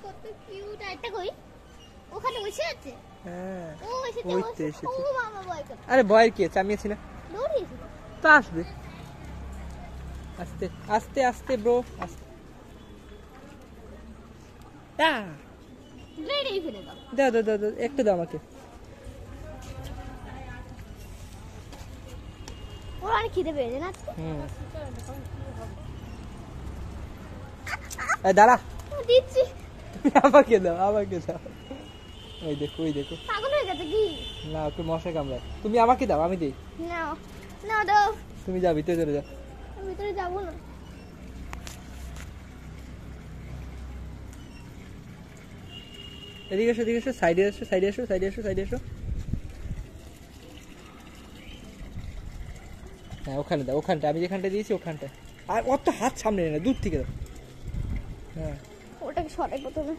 কত কিউট একটা কই ওখানে বসে আছে। হ্যাঁ ও এসেছে ও মামা ভয় করে। আরে ভয় কি আছে, আমি আছি না। দৌড়িয়েছে তো আসবে, আস্তে আস্তে আস্তে ব্রো, আস্তে। রেডি ফেলে দাও। দাও দাও দাও, একটু দাও আমাকে। ওর আর খিদে পেয়েছে না। দাঁড়া, দিচ্ছি। আমাকে দাও, আমাকে দাও। ওই দেখো, ওই দেখো, পাগল হয়ে গেছে কি? না ওকে মশা কামড়ায়। তুমি আমাকে দাও, আমি দিই। নাও নাও দাও। তুমি যাও, ভিতরে চলে যাও। ভিতরে যাবো না। এদিকে এসো, এদিকে এসো, সাইডে এসো, সাইডে এসো, সাইডে এসো, সাইডে এসো। হ্যাঁ ওখানে দাও, ওখানটা আমি যেখানটা দিয়েছি ওখানটা। আর অত হাত সামনে না, দূর থেকে দাও। হ্যাঁ ওটাকে সরাই প্রথমে।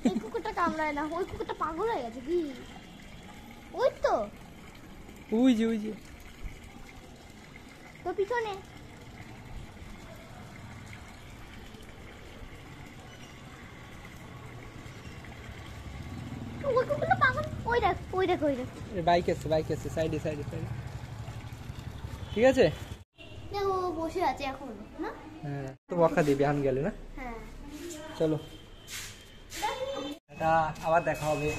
এই কুকুরটা কামড়ায় না, ওই কুকুরটা পাগল হয়ে গেছে কি? ওই তো ওই যে, ওই যে তো পিছনে। ওই কুকুরটা পাগল। ওই দেখ, ওই দেখ, ওই দেখ। বাইক আছে, বাইক আছে, সাইডে সাইডে সাইডে। ঠিক আছে, ও বসে আছে এখন না। হ্যাঁ তো বকা দিবি আন গেলে না। হ্যাঁ চলো, এটা আবার দেখা হবে।